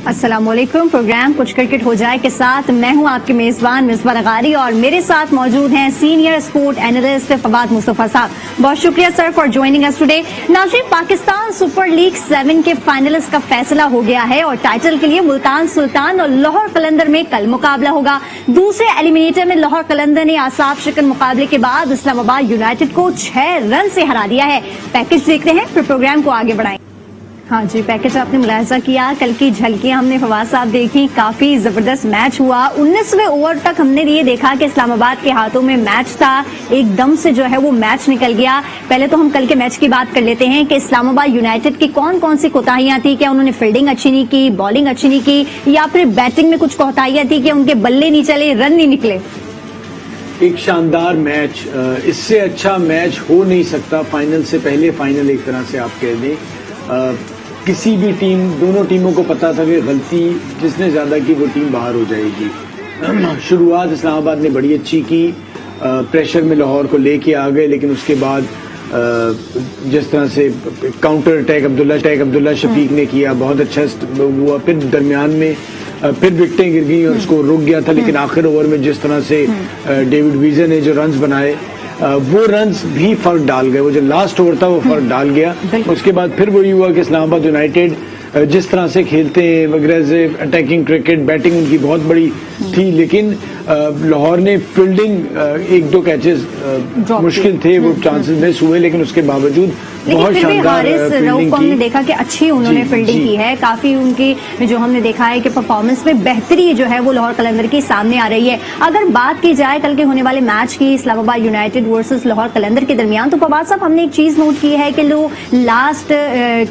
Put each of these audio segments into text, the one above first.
अस्सलामुअलैकुम। प्रोग्राम कुछ क्रिकेट हो जाए के साथ मैं हूं आपके मेजबान मिसबा नगारी और मेरे साथ मौजूद हैं senior sport analyst Fawad Mustafa साहब। बहुत शुक्रिया sir for joining us today. नाज़रीन, पाकिस्तान सुपर लीग 7 के फाइनलिस्ट का फैसला हो गया है और टाइटल के लिए मुल्तान सुल्तान और लाहौर कलंदर में कल मुकाबला होगा। दूसरे एलिमिनेटर में लाहौर कलंदर ने आसाब शिकन मुकाबले के बाद इस्लामाबाद यूनाइटेड को 6 रन से हरा दिया है। पैकेज देखते हैं फिर प्रोग्राम को आगे बढ़ाएं। हाँ जी, पैकेज आपने मुलाहिजा किया, कल की झलकियां हमने फवाद साहब देखी, काफी जबरदस्त मैच हुआ। 19वें ओवर तक हमने ये देखा कि इस्लामाबाद के हाथों में मैच था, एकदम से जो है वो मैच निकल गया। पहले तो हम कल के मैच की बात कर लेते हैं कि इस्लामाबाद यूनाइटेड की कौन कौन सी कोताहियां थी। क्या उन्होंने फील्डिंग अच्छी नहीं की, बॉलिंग अच्छी नहीं की, या फिर बैटिंग में कुछ कोताहियां थी कि उनके बल्ले नहीं चले, रन नहीं निकले? एक शानदार मैच, इससे अच्छा मैच हो नहीं सकता। फाइनल से पहले फाइनल एक तरह से आप कह दें। किसी भी टीम, दोनों टीमों को पता था कि गलती जिसने ज्यादा की वो टीम बाहर हो जाएगी। शुरुआत इस्लामाबाद ने बड़ी अच्छी की, प्रेशर में लाहौर को लेके आ गए, लेकिन उसके बाद जिस तरह से काउंटर अटैक अब्दुल्ला शफीक ने किया, बहुत अच्छा हुआ। फिर दरमियान में फिर विकेटें गिर गई और उसको रुक गया था, लेकिन आखिर ओवर में जिस तरह से डेविड वीजर ने जो रन्स बनाए, वो रन्स भी फर्क डाल गए। वो जो लास्ट ओवर था वो फर्क डाल गया। उसके बाद फिर वही हुआ कि इस्लामाबाद यूनाइटेड जिस तरह से खेलते हैं अग्रेसिव अटैकिंग क्रिकेट, बैटिंग उनकी बहुत बड़ी थी, लेकिन लाहौर ने फील्डिंग एक दो कैचेस मुश्किल थे, वो चांसेस मिस हुए, लेकिन उसके बावजूद बहुत शानदार फील्डिंग हमने देखा कि अच्छी उन्होंने फील्डिंग की है। काफी उनकी जो हमने देखा है कि परफॉर्मेंस में बेहतरी जो है वो लाहौर कलंदर की सामने आ रही है। अगर बात की जाए कल के होने वाले मैच की, इस्लामाबाद यूनाइटेड वर्सेस लाहौर कलंदर के दरमियान, तो फवाद साहब हमने एक चीज नोट की है कि लास्ट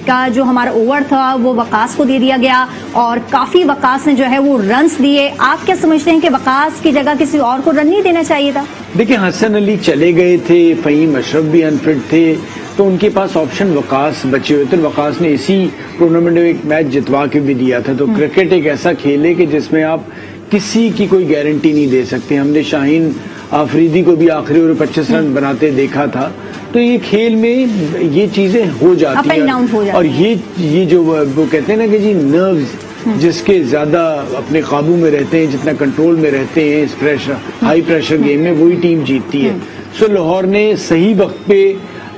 का जो हमारा ओवर था वो वकास को दे दिया गया और काफी वकास ने जो है वो रन्स दिए। आप क्या समझते हैं कि वकास की जगह किसी और को रन नहीं देना चाहिए था? देखिए, हसन अली चले गए थे, फहीम अशरफ भी अनफिट थे, तो उनके पास ऑप्शन वकास बचे हुए थे। वकास ने इसी टूर्नामेंट में एक मैच जितवा के भी दिया था। तो क्रिकेट एक ऐसा खेल है कि जिसमें आप किसी की कोई गारंटी नहीं दे सकते। हमने शाहीन आफरीदी को भी आखिरी ओवर 25 रन बनाते देखा था। तो ये खेल में ये चीजें हो जाती हैं और ये जो वो कहते हैं ना कि जी नर्व्स जिसके ज्यादा अपने काबू में रहते हैं, जितना कंट्रोल में रहते हैं इस प्रेशर हाई प्रेशर गेम में, वही टीम जीतती है। सो लाहौर ने सही वक्त पे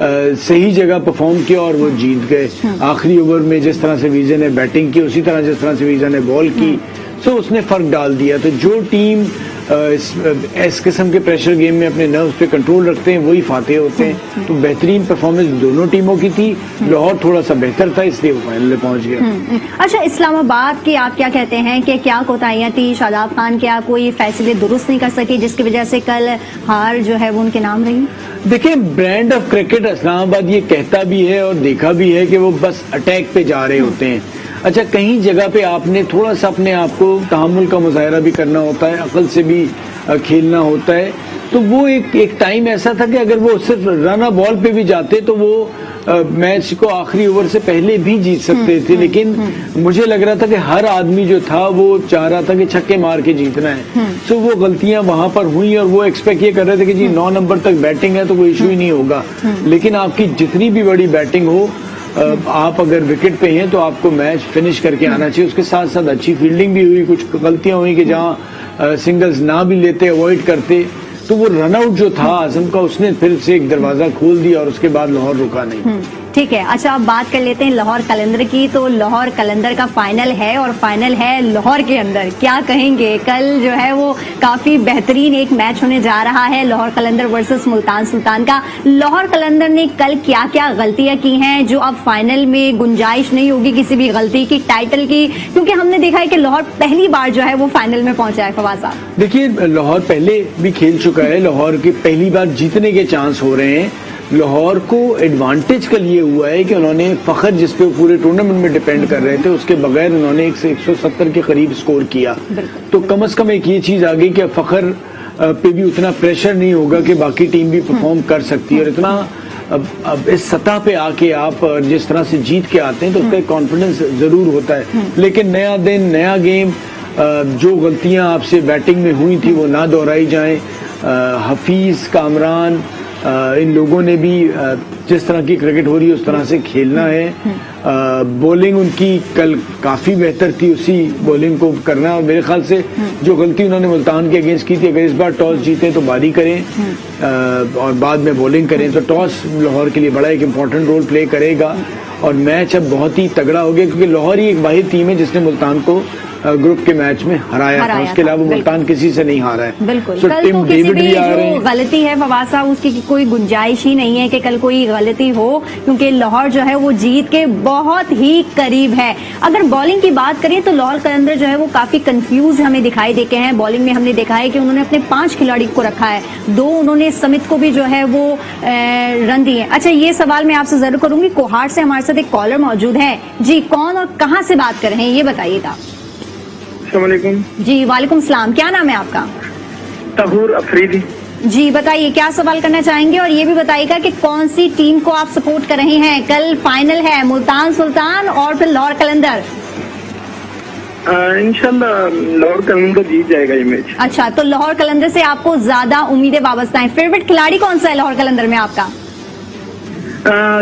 सही जगह परफॉर्म किया और वो जीत गए। आखिरी ओवर में जिस तरह से वीजा ने बैटिंग की, उसी तरह जिस तरह से वीजा ने बॉल की, सो उसने फर्क डाल दिया। तो जो टीम इस किस्म के प्रेशर गेम में अपने नर्व्स पे कंट्रोल रखते हैं वही फाते होते हैं। तो बेहतरीन परफॉर्मेंस दोनों टीमों की थी। लाहौर थोड़ा सा बेहतर था, इसलिए वो फाइनल में पहुंच गया। अच्छा, इस्लामाबाद की आप क्या कहते हैं कि क्या कोताहियां थी? शादाब खान क्या कोई फैसले दुरुस्त नहीं कर सके जिसकी वजह से कल हार जो है वो उनके नाम रही? देखिए, ब्रांड ऑफ क्रिकेट इस्लामाबाद ये कहता भी है और देखा भी है कि वो बस अटैक पे जा रहे होते हैं। अच्छा, कहीं जगह पे आपने थोड़ा सा अपने आप को तहम्मुल का मुजाहरा भी करना होता है, अकल से भी खेलना होता है। तो वो एक टाइम ऐसा था कि अगर वो सिर्फ रन बॉल पे भी जाते तो वो मैच को आखिरी ओवर से पहले भी जीत सकते थे, लेकिन मुझे लग रहा था कि हर आदमी जो था वो चाह रहा था कि छक्के मार के जीतना है। सो वो गलतियां वहां पर हुई और वो एक्सपेक्ट ये कर रहे थे कि जी 9 नंबर तक बैटिंग है तो कोई इशू ही नहीं होगा। लेकिन आपकी जितनी भी बड़ी बैटिंग हो, आप अगर विकेट पे हैं तो आपको मैच फिनिश करके आना चाहिए। उसके साथ साथ अच्छी फील्डिंग भी हुई, कुछ गलतियां हुई कि जहां सिंगल्स ना भी लेते, अवॉइड करते, तो वो रनआउट जो था आजम का, उसने फिर से एक दरवाजा खोल दिया और उसके बाद लाहौर रुका नहीं। ठीक है। अच्छा, अब बात कर लेते हैं लाहौर कलंदर की। तो लाहौर कलंदर का फाइनल है और फाइनल है लाहौर के अंदर। क्या कहेंगे, कल जो है वो काफी बेहतरीन एक मैच होने जा रहा है, लाहौर कलंदर वर्सेस मुल्तान सुल्तान का। लाहौर कलंदर ने कल क्या क्या गलतियां की हैं जो अब फाइनल में गुंजाइश नहीं होगी किसी भी गलती की, टाइटल की? क्योंकि हमने देखा है कि लाहौर पहली बार जो है वो फाइनल में पहुंचा है। फवाद साहब, देखिए, लाहौर पहले भी खेल चुका है, लाहौर के पहली बार जीतने के चांस हो रहे हैं। लाहौर को एडवांटेज कल ये हुआ है कि उन्होंने फखर, जिस पे पूरे टूर्नामेंट में डिपेंड कर रहे थे, उसके बगैर उन्होंने 170 के करीब स्कोर किया। तो कम से कम एक ये चीज आ गई कि फखर पे भी उतना प्रेशर नहीं होगा कि बाकी टीम भी परफॉर्म कर सकती है। और इतना अब इस सतह पे आके आप जिस तरह से जीत के आते हैं तो उसका कॉन्फिडेंस जरूर होता है। लेकिन नया दिन, नया गेम, जो गलतियां आपसे बैटिंग में हुई थी वो ना दोहराई जाएं। हफीज, कामरान इन लोगों ने भी जिस तरह की क्रिकेट हो रही है उस तरह से खेलना है। बॉलिंग उनकी कल काफी बेहतर थी, उसी बॉलिंग को करना। और मेरे ख्याल से जो गलती उन्होंने मुल्तान के अगेंस्ट की थी, अगर इस बार टॉस जीते तो बारी करें और बाद में बॉलिंग करें, तो टॉस लाहौर के लिए बड़ा एक इम्पोर्टेंट रोल प्ले करेगा और मैच अब बहुत ही तगड़ा हो गया, क्योंकि लाहौर ही एक वाहिद टीम है जिसने मुल्तान को ग्रुप के मैच में हराया था। उसके अलावा मुल्तान किसी से नहीं हारा है। बिल्कुल। तो कल टिम तो किसी डेविड भी भी आ रहे जो हैं। गलती है फवाद साहब, उसकी कोई गुंजाइश ही नहीं है कि कल कोई गलती हो, क्योंकि लाहौर जो है वो जीत के बहुत ही करीब है। अगर बॉलिंग की बात करें तो लाहौर कलंदर जो है वो काफी कंफ्यूज हमें दिखाई देते हैं। बॉलिंग में हमने देखा है कि उन्होंने अपने 5 खिलाड़ी को रखा है, 2 उन्होंने समित को भी जो है वो रन दिए। अच्छा, ये सवाल मैं आपसे जरूर करूंगी। कोहाट से हमारे साथ एक कॉलर मौजूद है जी, कौन और कहाँ से बात कर रहे हैं ये बताइएगा। अस्सलामुअलैकुम जी वालेकुम सलाम, क्या नाम है आपका? तहूर अफरीदी। जी बताइए, क्या सवाल करना चाहेंगे और ये भी बताइएगा कि कौन सी टीम को आप सपोर्ट कर रहे हैं। कल फाइनल है, मुल्तान सुल्तान और फिर लाहौर कलंदर। इंशाल्लाह लाहौर कलंदर जीत जाएगा ये मैच। अच्छा, तो लाहौर कलंदर से आपको ज्यादा उम्मीदें वाबस्ता हैं। फेवरेट खिलाड़ी कौन सा है लाहौर कलंदर में आपका?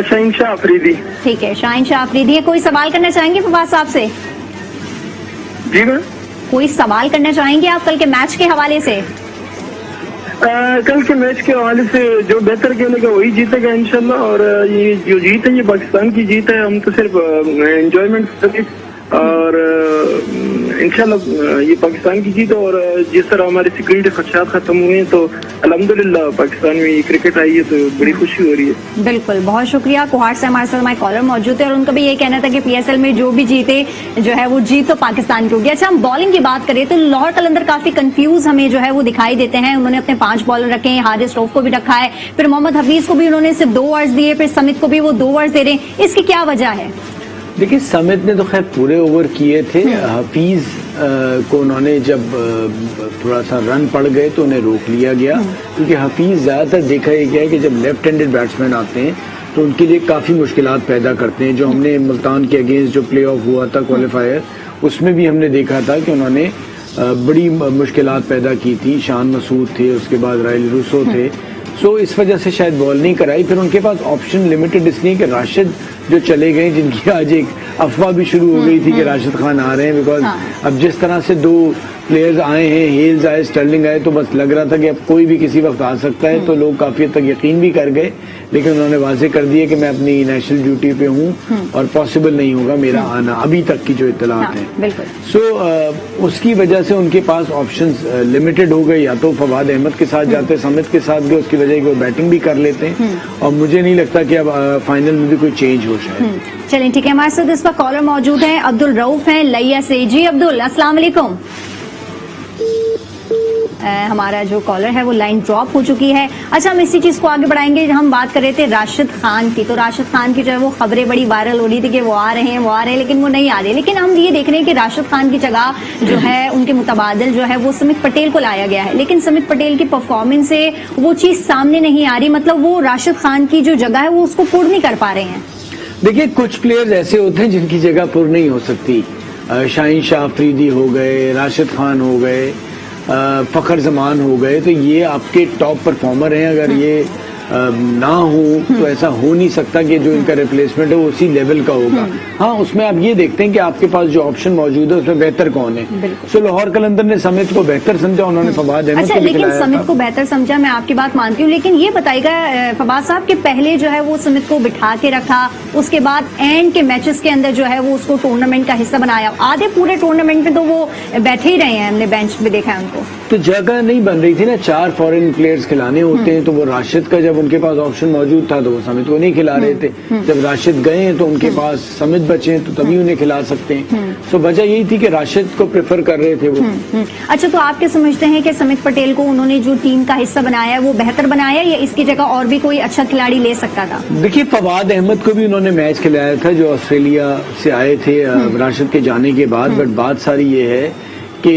शाहीन शाह अफरीदी। ठीक है, शाहीन शाह अफरीदी है। कोई सवाल करना चाहेंगे फवाद साहब से? जी मैम, कोई सवाल करना चाहेंगे आप कल के मैच के हवाले से? कल के मैच के हवाले से जो बेहतर खेलेगा वही जीतेगा इंशाल्लाह। और ये जो जीत है ये पाकिस्तान की जीत है, हम तो सिर्फ एंजॉयमेंट करें और इंशाल्लाह ये पाकिस्तान की जीत। और जिस तरह हमारे सिक्योरिटी खदशात खत्म हुए हैं तो अल्हम्दुलिल्लाह पाकिस्तान में ये क्रिकेट आई है तो बड़ी खुशी हो रही है। बिल्कुल, बहुत शुक्रिया। कोहाट से हमारे साथ हमारे कॉलर मौजूद थे और उनका भी ये कहना था कि पीएसएल में जो भी जीते जो है वो जीत तो पाकिस्तान की होगी। अच्छा, हम बॉलिंग की बात करें तो लाहौर कलंदर काफी कंफ्यूज हमें जो है वो दिखाई देते हैं। उन्होंने अपने 5 बॉलर रखे हैं, हारिस रऊफ को भी रखा है, फिर मोहम्मद हफीज को भी उन्होंने सिर्फ 2 ओवर्स दिए, फिर समित को भी वो 2 ओवर्स दे रहे हैं। इसकी क्या वजह है? देखिए, समित ने तो खैर पूरे ओवर किए थे। हफीज को उन्होंने जब थोड़ा सा रन पड़ गए तो उन्हें रोक लिया गया, क्योंकि हफीज ज्यादातर देखा गया है कि जब लेफ्ट हैंडेड बैट्समैन आते हैं तो उनके लिए काफी मुश्किलात पैदा करते हैं। जो हमने मुल्तान के अगेंस्ट जो प्ले ऑफ हुआ था क्वालिफायर, उसमें भी हमने देखा था कि उन्होंने बड़ी मुश्किलात पैदा की थी। शान मसूद थे, उसके बाद राइल रूसो थे, सो इस वजह से शायद बॉल नहीं कराई। फिर उनके पास ऑप्शन लिमिटेड इसलिए कि राशिद जो चले गए, जिनकी आज एक अफवाह भी शुरू हो गई थी कि राशिद खान आ रहे हैं, बिकॉज अब जिस तरह से 2 प्लेयर्स आए हैं, हेल्स आए, स्टर्लिंग आए, तो बस लग रहा था कि अब कोई भी किसी वक्त आ सकता है। तो लोग काफी हद तक यकीन भी कर गए, लेकिन उन्होंने वाजे कर दिया कि मैं अपनी नेशनल ड्यूटी पे हूँ और पॉसिबल नहीं होगा मेरा आना, अभी तक की जो इत्तलात हैं। सो उसकी वजह से उनके पास ऑप्शंस लिमिटेड हो गए। या तो फवाद अहमद के साथ जाते, समित के साथ गए, उसकी वजह वो बैटिंग भी कर लेते हैं और मुझे नहीं लगता कि अब फाइनल में भी कोई चेंज हो शायद। चलिए ठीक है, हमारे साथ इस वक्त कॉलर मौजूद हैं अब्दुल रऊफ हैं लैया से। जी अब्दुल, अस्सलाम वालेकुम। हमारा जो कॉलर है वो लाइन ड्रॉप हो चुकी है। अच्छा, हम इसी चीज को आगे बढ़ाएंगे। हम बात कर रहे थे राशिद खान की, तो राशिद खान की जो है वो खबरें बड़ी वायरल हो रही थी कि वो आ रहे हैं, लेकिन वो नहीं आ रहे। लेकिन हम ये देख रहे हैं कि राशिद खान की जगह जो है उनके मुतबादिल जो है वो समित पटेल को लाया गया है, लेकिन समित पटेल की परफॉर्मेंस से वो चीज सामने नहीं आ रही। मतलब वो राशिद खान की जो जगह है वो उसको पूर्ण नहीं कर पा रहे हैं। देखिए, कुछ प्लेयर्स ऐसे होते हैं जिनकी जगह पूर्ण नहीं हो सकती। शाहीन शाह अफरीदी हो गए, राशिद खान हो गए, फखर जमान हो गए, तो ये आपके टॉप परफॉर्मर हैं। अगर ये ना हो तो ऐसा हो नहीं सकता कि जो इनका रिप्लेसमेंट है वो उसी लेवल का होगा। हाँ, उसमें आप ये देखते हैं कि आपके पास जो ऑप्शन मौजूद है उसमें बेहतर कौन है। सो लाहौर कलंदर ने समित को बेहतर समझा, उन्होंने फवाद अहमद को भी लेकिन समित को बेहतर समझा, मैं आपकी बात मानती हूँ, लेकिन ये बताइएगा फवाद साहब कि पहले जो है वो समित को बिठा के रखा, उसके बाद एंड के मैचेस के अंदर जो है वो उसको टूर्नामेंट का हिस्सा बनाया। आधे पूरे टूर्नामेंट में तो वो बैठे ही रहे हैं, हमने बेंच पे देखा है उनको। तो जगह नहीं बन रही थी ना, 4 फॉरेन प्लेयर्स खिलाने होते हैं, तो वो राशिद का जब उनके पास ऑप्शन मौजूद था तो वो समित को नहीं खिला रहे थे। जब राशिद गए हैं तो उनके पास समित बचे हैं तो तभी उन्हें खिला सकते हैं। सो वजह यही थी कि राशिद को प्रेफर कर रहे थे वो। अच्छा, तो आप क्या समझते हैं कि समित पटेल को उन्होंने जो टीम का हिस्सा बनाया वो बेहतर बनाया या इसकी जगह और भी कोई अच्छा खिलाड़ी ले सकता था? देखिए, फवाद अहमद को भी उन्होंने मैच खिलाया था जो ऑस्ट्रेलिया से आए थे राशिद के जाने के बाद। बट बात सारी ये है कि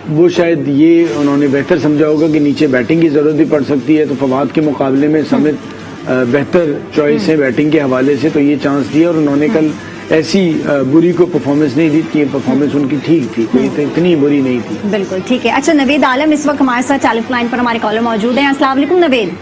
वो शायद ये उन्होंने बेहतर समझा होगा कि नीचे बैटिंग की जरूरत भी पड़ सकती है, तो फवाद के मुकाबले में समित बेहतर चॉइस है बैटिंग के हवाले से, तो ये चांस दिया। और उन्होंने कल ऐसी बुरी को परफॉर्मेंस नहीं दी कि परफॉर्मेंस उनकी ठीक थी, कोई इतनी बुरी नहीं थी। बिल्कुल ठीक है। अच्छा, नवेद आलम इस वक्त हमारे साथ चालिफ लाइन पर हमारे कॉलर मौजूद हैं। अस्सलाम वालेकुम नवेद।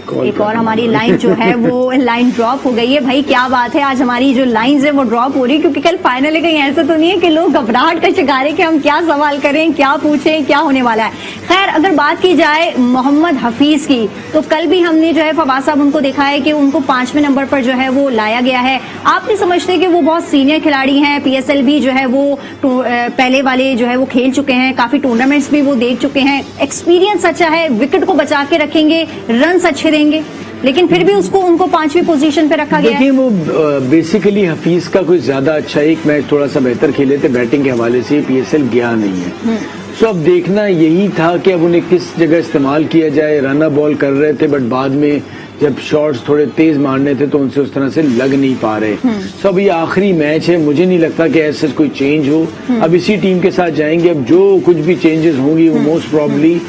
एक और हमारी लाइन जो है वो लाइन ड्रॉप हो गई है। भाई क्या बात है, आज हमारी जो लाइंस है वो ड्रॉप हो रही, क्योंकि कल फाइनल है, कहीं ऐसा तो नहीं है कि लोग घबराहट का शिकार है कि हम क्या सवाल करें, क्या पूछें, क्या होने वाला है। खैर, अगर बात की जाए मोहम्मद हफीज की, तो कल भी हमने जो है फवाद साहब उनको देखा है कि उनको 5वें नंबर पर जो है वो लाया गया है। आप नहीं समझते कि वो बहुत सीनियर खिलाड़ी हैं? PSL भी जो है वो पहले वाले जो है वो खेल चुके हैं, काफी टूर्नामेंट्स भी वो देख चुके हैं, एक्सपीरियंस अच्छा है, विकेट को बचा के रखेंगे, रन अच्छे देंगे, लेकिन फिर भी उनको 5वीं पोजीशन पे रखा गया है। देखिए, वो बेसिकली हफीज का कोई ज्यादा अच्छा एक मैच थोड़ा सा बेहतर खेले थे, बैटिंग के हवाले से PSL गया नहीं है। तो अब देखना यही था कि अब उन्हें किस जगह इस्तेमाल किया जाए। रन बॉल कर रहे थे, बट बाद में जब शॉट्स थोड़े तेज मारने थे तो उनसे उस तरह से लग नहीं पा रहे। तो अब ये आखिरी मैच है, मुझे नहीं लगता कि ऐसा कोई चेंज हो। अब इसी टीम के साथ जाएंगे। अब जो कुछ भी चेंजेस होंगी वो मोस्ट प्रॉब्ली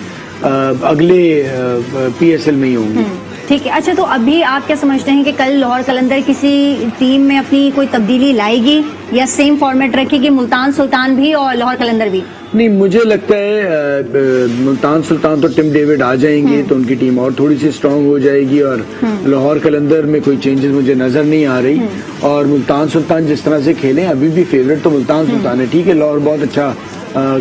अगले PSL में ही होंगी। ठीक है। अच्छा, तो अभी आप क्या समझते हैं कि कल लाहौर कलंदर किसी टीम में अपनी कोई तब्दीली लाएगी या सेम फॉर्मेट रखेगी, मुल्तान सुल्तान भी और लाहौर कलंदर भी? नहीं, मुझे लगता है मुल्तान सुल्तान तो टिम डेविड आ जाएंगे तो उनकी टीम और थोड़ी सी स्ट्रांग हो जाएगी, और लाहौर कलंदर में कोई चेंजेस मुझे नजर नहीं आ रही। और मुल्तान सुल्तान जिस तरह से खेले, अभी भी फेवरेट तो मुल्तान सुल्तान है। ठीक है, लाहौर बहुत अच्छा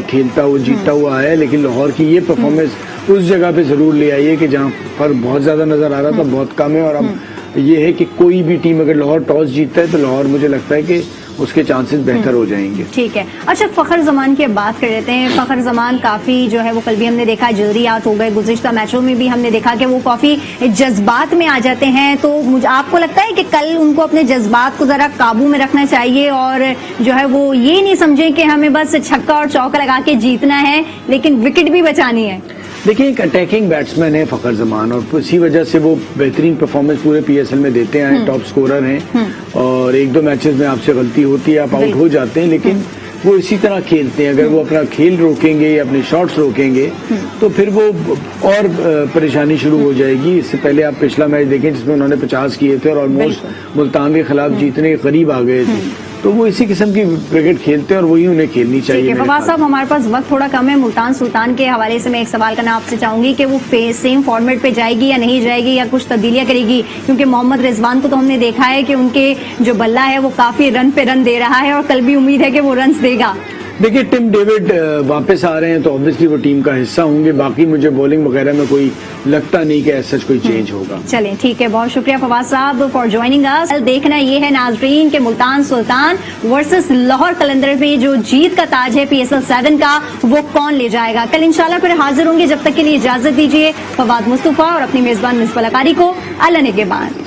खेलता हुआ जीतता हुआ है, लेकिन लाहौर की ये परफॉर्मेंस उस जगह पे जरूर ले आई है कि जहाँ पर बहुत ज्यादा नजर आ रहा था बहुत कम है। और अब ये है कि कोई भी टीम अगर लाहौर टॉस जीतता है तो लाहौर मुझे लगता है कि उसके चांसेस बेहतर हो जाएंगे। ठीक है। अच्छा, फखर जमान की बात कर लेते हैं। फखर जमान काफी जो है वो कल भी हमने देखा जल्दी आउट हो गए, गुज़िश्ता मैचों में भी हमने देखा कि वो काफी जज्बात में आ जाते हैं। तो मुझे आपको लगता है कि कल उनको अपने जज्बात को जरा काबू में रखना चाहिए और जो है वो ये नहीं समझे कि हमें बस छक्का और चौका लगा के जीतना है, लेकिन विकेट भी बचानी है? देखिए, एक अटैकिंग बैट्समैन है फखर जमान, और इसी वजह से वो बेहतरीन परफॉर्मेंस पूरे PSL में देते हैं, टॉप स्कोरर हैं। और 1-2 मैचेस में आपसे गलती होती है, आप आउट हो जाते हैं, लेकिन वो इसी तरह खेलते हैं। अगर वो अपना खेल रोकेंगे या अपने शॉट्स रोकेंगे तो फिर वो और परेशानी शुरू हो जाएगी। इससे पहले आप पिछला मैच देखें जिसमें उन्होंने 50 किए थे और ऑलमोस्ट मुल्तान के खिलाफ जीतने के करीब आ गए थे। तो वो इसी किस्म की क्रिकेट खेलते हैं और वही उन्हें खेलनी चाहिए। फवाद साहब, हमारे पास वक्त थोड़ा कम है। मुल्तान सुल्तान के हवाले से मैं एक सवाल करना आपसे चाहूंगी कि वो सेम फॉर्मेट पे जाएगी या नहीं जाएगी, या कुछ तब्दीलियां करेगी? क्योंकि मोहम्मद रिजवान को तो हमने देखा है कि उनके जो बल्ला है वो काफी रन पे रन दे रहा है और कल भी उम्मीद है कि वो रन देगा। देखिए, टिम डेविड वापस आ रहे हैं तो ऑब्वियसली वो टीम का हिस्सा होंगे। बाकी मुझे बॉलिंग वगैरह में कोई लगता नहीं कि ऐसा कोई चेंज होगा। चलें, ठीक है, बहुत शुक्रिया फवाद साहब फॉर ज्वाइनिंग अस। देखना ये है नाजरीन के मुल्तान सुल्तान वर्सेस लाहौर कलंदर में जो जीत का ताज है PSL 7 का, वो कौन ले जाएगा। कल इंशाल्लाह फिर हाजिर होंगे। जब तक के लिए इजाजत दीजिए। फवाद मुस्तफा और अपनी मेजबान मिसबा लकारी को अल्लाह ने के बाद।